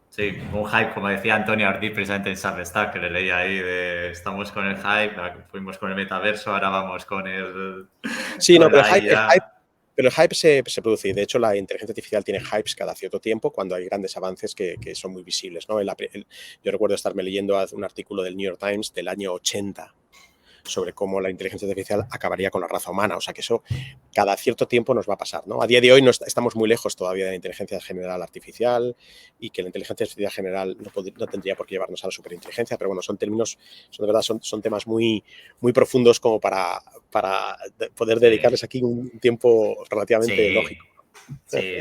Sí, un hype, como decía Antonio Ortiz precisamente en Substack, que le leía ahí de estamos con el hype, fuimos con el metaverso, ahora vamos con el... Sí, no, pero el hype se produce, y de hecho la inteligencia artificial tiene hypes cada cierto tiempo cuando hay grandes avances que son muy visibles, ¿no? Yo recuerdo estarme leyendo un artículo del New York Times del año 80 sobre cómo la inteligencia artificial acabaría con la raza humana. O sea que eso cada cierto tiempo nos va a pasar, ¿no? A día de hoy estamos muy lejos todavía de la inteligencia general artificial, y que la inteligencia artificial general no tendría por qué llevarnos a la superinteligencia, pero bueno, son temas muy, muy profundos como para poder dedicarles aquí un tiempo relativamente lógico. Sí.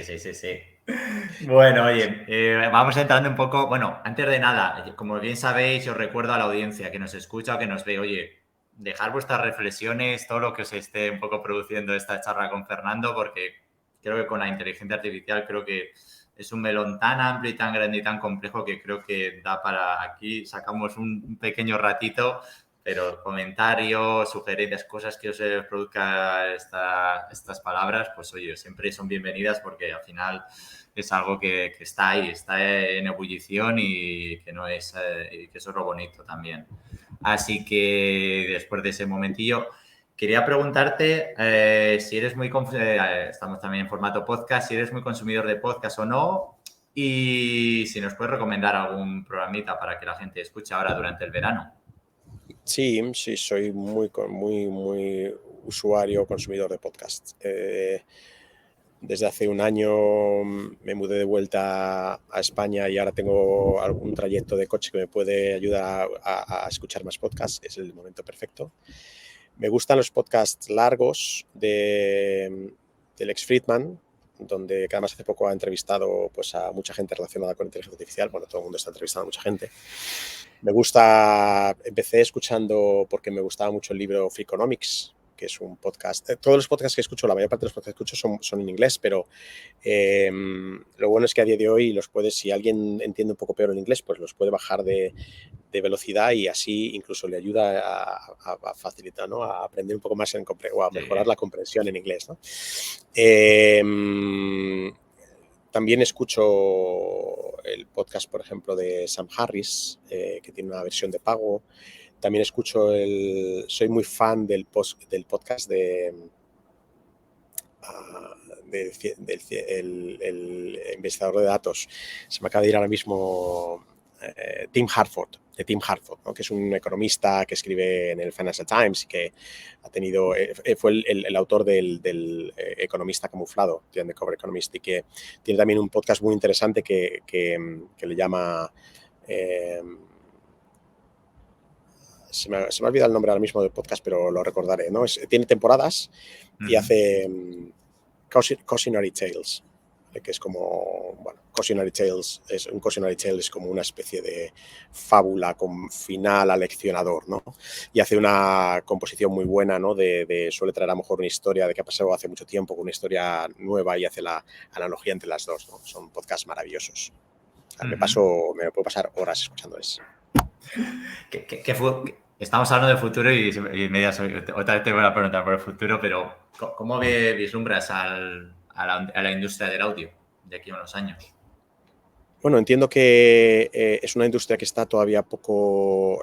Bueno, oye, vamos entrando un poco. Bueno, antes de nada, como bien sabéis, os recuerdo a la audiencia que nos escucha o que nos ve, oye, dejar vuestras reflexiones, todo lo que os esté un poco produciendo esta charla con Fernando, porque creo que con la inteligencia artificial creo que es un melón tan amplio y tan grande y tan complejo que creo que da para aquí, sacamos un pequeño ratito, pero comentarios, sugerencias, cosas que os produzca estas palabras, pues oye, siempre son bienvenidas, porque al final es algo que está ahí, está en ebullición, y que no es, y que eso es lo bonito también. Así que después de ese momentillo, quería preguntarte si eres estamos también en formato podcast, si eres muy consumidor de podcast o no, y si nos puedes recomendar algún programita para que la gente escuche ahora durante el verano. Sí, soy muy usuario, consumidor de podcast. Desde hace un año me mudé de vuelta a España, y ahora tengo algún trayecto de coche que me puede ayudar a escuchar más podcasts. Es el momento perfecto. Me gustan los podcasts largos de Lex Fridman, donde que además hace poco ha entrevistado pues, a mucha gente relacionada con inteligencia artificial. Bueno, todo el mundo está entrevistando a mucha gente. Empecé escuchando porque me gustaba mucho el libro Freakonomics, que es un podcast. Todos los podcasts que escucho, la mayor parte de los podcasts que escucho son en inglés, pero lo bueno es que a día de hoy si alguien entiende un poco peor el inglés, pues los puede bajar de velocidad y así incluso le ayuda a facilitar, ¿no? A aprender un poco más o a mejorar la comprensión en inglés, ¿no? También escucho el podcast, por ejemplo, de Sam Harris, que tiene una versión de pago. También soy muy fan del podcast del investigador de datos. Se me acaba de ir ahora mismo Tim Harford, ¿no? Que es un economista que escribe en el Financial Times y que fue el autor del economista camuflado, The Undercover Economist, y que tiene también un podcast muy interesante que le llama... se me ha olvidado el nombre ahora mismo del podcast, pero lo recordaré, ¿no? Tiene temporadas y hace Cautionary Tales, que es como, bueno, un Cautionary Tale es como una especie de fábula con final aleccionador, ¿no? Y hace una composición muy buena, ¿no? Suele traer a lo mejor una historia de que ha pasado hace mucho tiempo con una historia nueva y hace la analogía entre las dos, ¿no? Son podcasts maravillosos. O sea, me puedo pasar horas escuchando eso. Estamos hablando de futuro y otra vez te voy a preguntar por el futuro, pero ¿cómo vislumbras a la industria del audio de aquí a unos años? Bueno, entiendo que es una industria que está todavía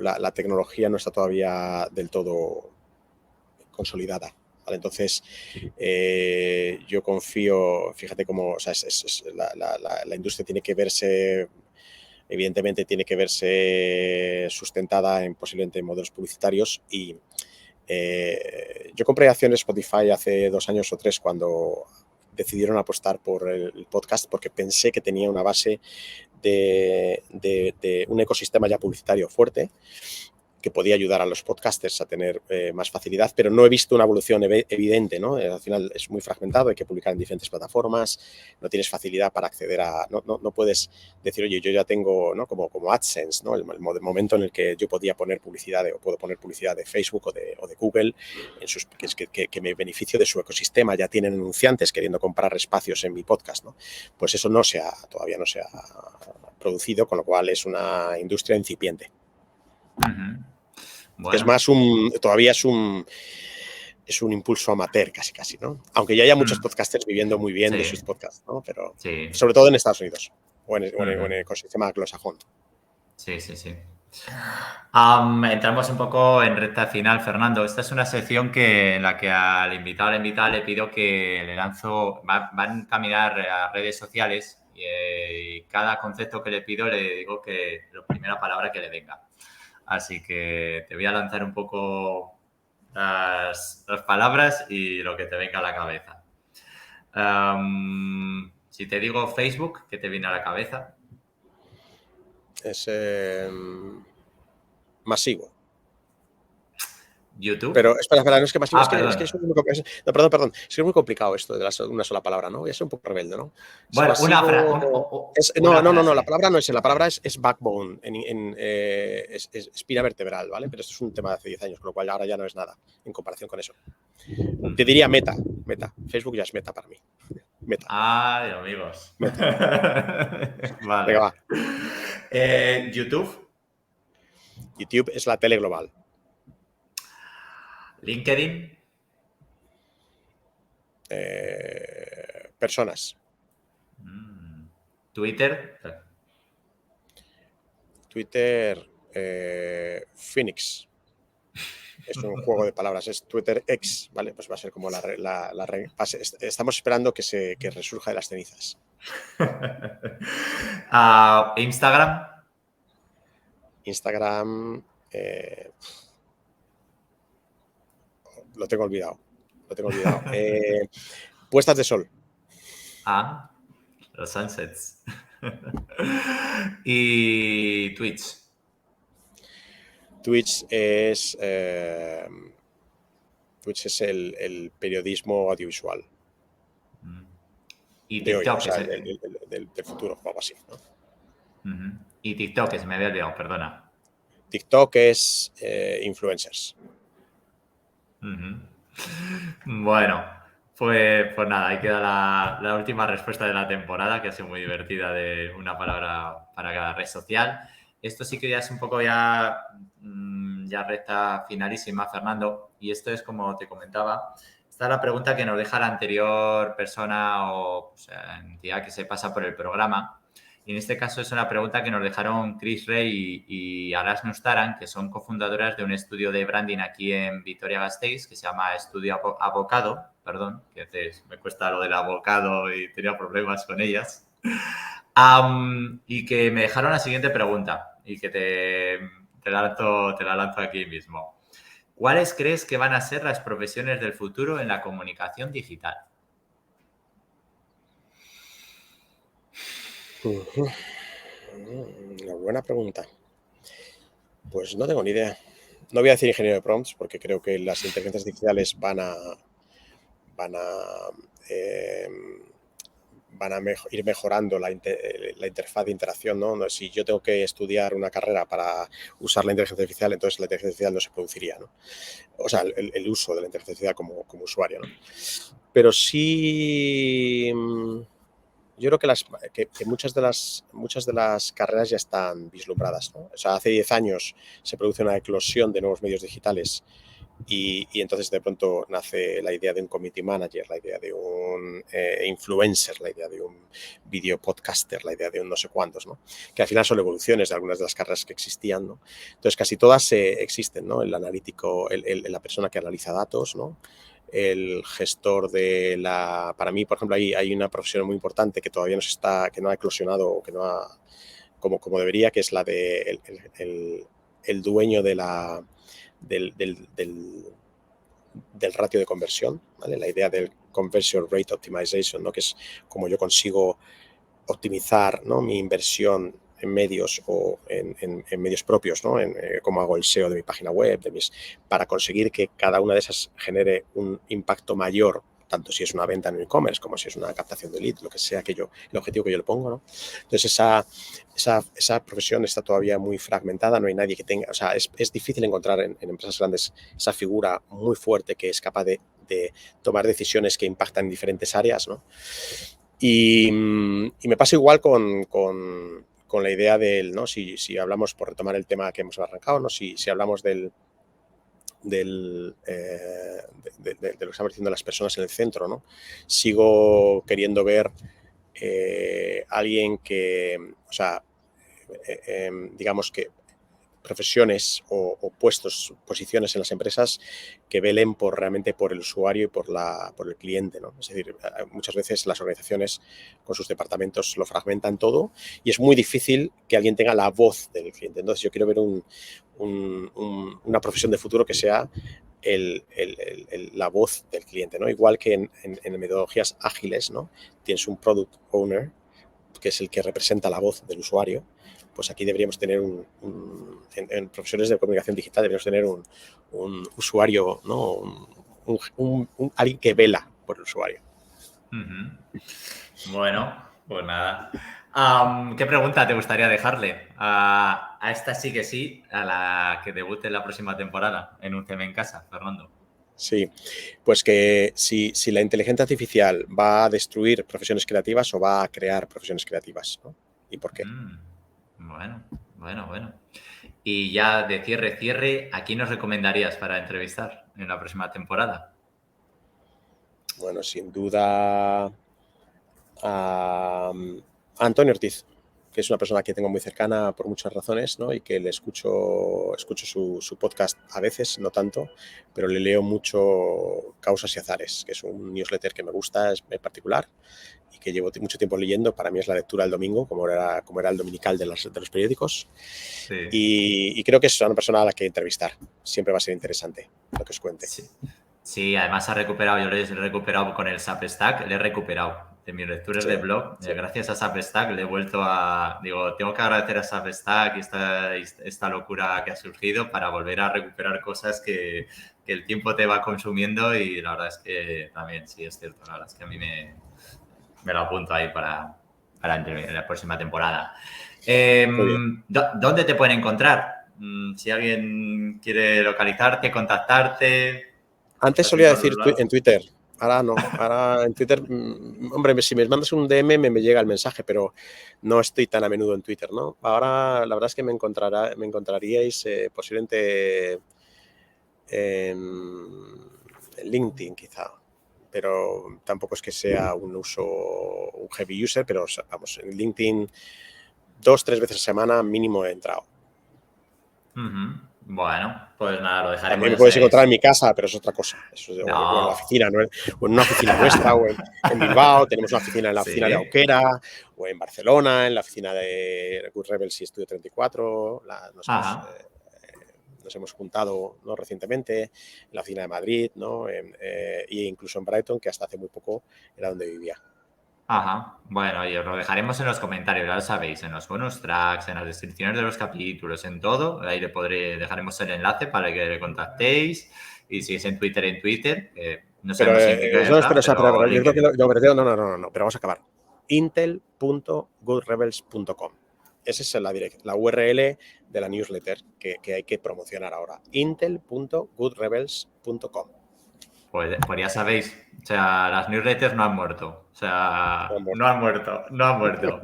la tecnología no está todavía del todo consolidada. ¿Vale? Entonces, yo confío, fíjate cómo, o sea, la industria evidentemente tiene que verse sustentada posiblemente en modelos publicitarios y yo compré acciones Spotify hace 2 años o 3 cuando decidieron apostar por el podcast porque pensé que tenía una base de un ecosistema ya publicitario fuerte que podía ayudar a los podcasters a tener más facilidad, pero no he visto una evolución evidente, ¿no? Al final es muy fragmentado, hay que publicar en diferentes plataformas, no tienes facilidad para acceder no puedes decir, oye, yo ya tengo, ¿no? Como AdSense, ¿no? El momento en el que yo podía poner publicidad o puedo poner publicidad de Facebook o de Google, que me beneficio de su ecosistema, ya tienen anunciantes queriendo comprar espacios en mi podcast, ¿no? Pues eso todavía no se ha producido, con lo cual es una industria incipiente. Bueno. Es más todavía es un impulso amateur casi, ¿no? Aunque ya haya muchos podcasters viviendo muy bien de sus podcasts, ¿no? Pero sobre todo en Estados Unidos o en el ecosistema anglosajón. Sí. Entramos un poco en recta final, Fernando. Esta es una sección en la que al invitado a la invitada le pido que le lanzo, va a encaminar a redes sociales y cada concepto que le pido le digo que la primera palabra que le venga. Así que te voy a lanzar un poco las palabras y lo que te venga a la cabeza. Si te digo Facebook, ¿qué te viene a la cabeza? Es masivo. YouTube. Pero espera, no es que masivo, es que es muy, perdón. Es que es muy complicado esto de una sola palabra, ¿no? Voy a ser un poco rebelde, ¿no? Bueno, masivo, la palabra no es la palabra es backbone, es espina vertebral, ¿vale? Pero esto es un tema de hace 10 años, con lo cual ahora ya no es nada en comparación con eso. Te diría meta. Facebook ya es meta para mí. Meta. Ay, amigos. Vale. Venga, va. YouTube. YouTube es la tele global. LinkedIn. Personas. Twitter. Phoenix. Es un juego de palabras, es Twitter X, ¿vale? Pues va a ser como estamos esperando que resurja de las cenizas. Instagram. Lo tengo olvidado. Puestas de sol. Los sunsets. Y Twitch. Twitch es el periodismo audiovisual. Y de hoy, o TikTok, sea, del futuro o algo así, ¿no? Y TikTok, que se me había olvidado, perdona. TikTok es influencers. Bueno, pues nada, ahí queda la última respuesta de la temporada, que ha sido muy divertida, de una palabra para cada red social. Esto sí que ya es un poco ya recta finalísima, Fernando, y esto es como te comentaba. Esta es la pregunta que nos deja la anterior persona o sea, entidad que se pasa por el programa. Y en este caso es una pregunta que nos dejaron Chris Rey y Alas Nustaran, que son cofundadoras de un estudio de branding aquí en Vitoria-Gasteiz, que se llama Estudio Abocado, perdón, que me cuesta lo del abocado y tenía problemas con ellas. Y que me dejaron la siguiente pregunta y que te la lanzo aquí mismo. ¿Cuáles crees que van a ser las profesiones del futuro en la comunicación digital? Una buena pregunta. Pues no tengo ni idea. No voy a decir ingeniero de prompts porque creo que las inteligencias artificiales van a, eh, ir mejorando la interfaz de interacción, ¿no? Si yo tengo que estudiar una carrera para usar la inteligencia artificial, entonces la inteligencia artificial no se produciría, ¿no? O sea, el uso de la inteligencia artificial como usuario, ¿no? Pero sí, yo creo que muchas de las carreras ya están vislumbradas, ¿no? O sea, hace 10 años se produce una eclosión de nuevos medios digitales y entonces de pronto nace la idea de un community manager, la idea de un influencer, la idea de un video podcaster, la idea de un no sé cuántos, ¿no? Que al final son evoluciones de algunas de las carreras que existían, ¿no? Entonces casi todas existen, ¿no? El analítico, la persona que analiza datos, ¿no? El gestor para mí, por ejemplo, hay una profesión muy importante que todavía que no ha eclosionado o que no ha, como debería, que es la de el dueño de del ratio de conversión, ¿vale? La idea del conversion rate optimization, ¿no? Que es como yo consigo optimizar, ¿no? Mi inversión en medios o en medios propios, ¿no? Cómo hago el SEO de mi página web, para conseguir que cada una de esas genere un impacto mayor, tanto si es una venta en e-commerce como si es una captación de lead, lo que sea el objetivo que yo le pongo, ¿no? Entonces esa profesión está todavía muy fragmentada, no hay nadie que tenga, o sea, es difícil encontrar en empresas grandes esa figura muy fuerte que es capaz de tomar decisiones que impactan en diferentes áreas, ¿no? Y me pasa igual con la idea ¿no? Si hablamos, por retomar el tema que hemos arrancado, ¿no? Si hablamos de lo que estamos diciendo las personas en el centro, ¿no? Sigo queriendo ver alguien que, o sea, digamos que profesiones o posiciones en las empresas que velen realmente por el usuario y por el cliente, ¿no? Es decir, muchas veces las organizaciones con sus departamentos lo fragmentan todo y es muy difícil que alguien tenga la voz del cliente. Entonces yo quiero ver una profesión de futuro que sea la voz del cliente, ¿no? Igual que en metodologías ágiles, ¿no? Tienes un product owner, que es el que representa la voz del usuario, pues aquí deberíamos tener en profesiones de comunicación digital deberíamos tener un usuario, ¿no? Alguien que vela por el usuario. Bueno, pues nada. ¿Qué pregunta te gustaría dejarle a esta sí que sí, a la que debute en la próxima temporada en Un CM en Casa, Fernando? Sí, pues que si la inteligencia artificial va a destruir profesiones creativas o va a crear profesiones creativas, ¿no? ¿Y por qué? Bueno. Y ya de cierre, ¿a quién nos recomendarías para entrevistar en la próxima temporada? Bueno, sin duda a Antonio Ortiz, que es una persona que tengo muy cercana por muchas razones, ¿no? Y que le escucho su podcast a veces, no tanto, pero le leo mucho Causas y Azares, que es un newsletter que me gusta en particular y que llevo mucho tiempo leyendo. Para mí es la lectura del domingo, como era el dominical de los periódicos. Sí. Y creo que es una persona a la que entrevistar. Siempre va a ser interesante lo que os cuente. Sí, además ha recuperado, yo le he recuperado con el Substack, le he recuperado de mis lecturas de blog. Sí. Gracias a Substack le he vuelto tengo que agradecer a Substack y esta locura que ha surgido para volver a recuperar cosas que el tiempo te va consumiendo y la verdad es que también sí es cierto, la verdad es que a mí Me lo apunto ahí para la próxima temporada. Muy bien. ¿Dónde te pueden encontrar? Si alguien quiere localizarte, contactarte, Antes ¿estás en solía todos decir los lados? en Twitter, ahora no. Ahora en Twitter, hombre, si me mandas un DM me llega el mensaje, pero no estoy tan a menudo en Twitter, ¿no? Ahora la verdad es que me encontraríais posiblemente en LinkedIn quizá, pero tampoco es que sea un heavy user, pero vamos, en LinkedIn 2-3 veces a semana mínimo he entrado. Bueno, pues nada, lo También me dejaremos puedes en... encontrar en mi casa, pero es otra cosa. O en la No, oficina, ¿no? O en una oficina nuestra, o en Bilbao, tenemos una oficina en la oficina de sí, Auquera, o en Barcelona, en la oficina de Good Rebels y Estudio 34. ajá. Nos hemos juntado, ¿no?, recientemente, en la oficina de Madrid, ¿no? Y incluso en Brighton, que hasta hace muy poco era donde vivía. Ajá. Bueno, y os lo dejaremos en los comentarios, ya lo sabéis, en los bonus tracks, en las descripciones de los capítulos, en todo. Ahí dejaremos el enlace para que le contactéis. Y si es en Twitter, no Pero, sabemos si en qué no, espera, querrá, o sea, pero yo creo que LinkedIn. no, pero vamos a acabar. Intel.goodrebels.com. Esa es la URL de la newsletter que hay que promocionar ahora. Intel.goodrebels.com. Pues ya sabéis, o sea, las newsletters no han muerto. O sea, no han muerto, no han muerto.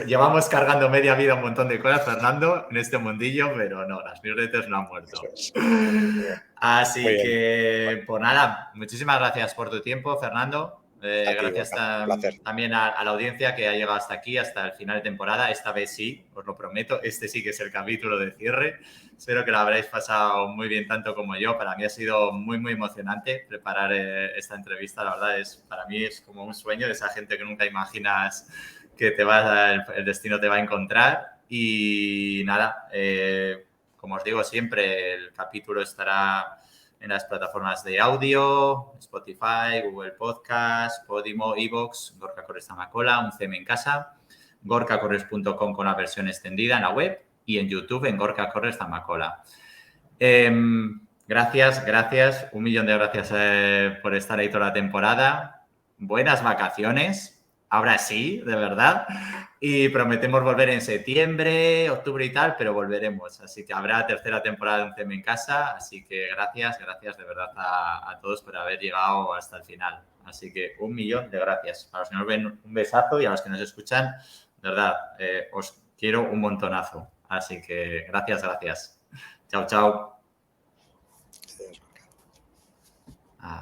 Llevamos cargando media vida un montón de cosas, Fernando, en este mundillo, pero no, las newsletters no han Eso muerto. es. Muy bien. Muy Así bien. que, pues nada, muchísimas gracias por tu tiempo, Fernando. A ti, Gracias Gorka. Un placer. también a la audiencia que ha llegado hasta aquí, hasta el final de temporada. Esta vez sí, os lo prometo. Este sí que es el capítulo de cierre. Espero que lo habréis pasado muy bien, tanto como yo. Para mí ha sido muy, muy emocionante preparar esta entrevista. La verdad para mí es como un sueño de esa gente que nunca imaginas que el destino te va a encontrar. Y nada, como os digo siempre, el capítulo estará en las plataformas de audio, Spotify, Google Podcast, Podimo, Evox, Gorka Corres Zamacola, un CM en casa, gorkacorres.com con la versión extendida en la web y en YouTube en Gorka Corres Zamacola. Gracias, un millón de gracias por estar ahí toda la temporada. Buenas vacaciones. Ahora sí, de verdad. Y prometemos volver en septiembre, octubre y tal, pero volveremos. Así que habrá tercera temporada de Un CM en Casa. Así que gracias de verdad a todos por haber llegado hasta el final. Así que un millón de gracias. A los que nos ven, un besazo y a los que nos escuchan, de verdad, os quiero un montonazo. Así que gracias. Chao, chao.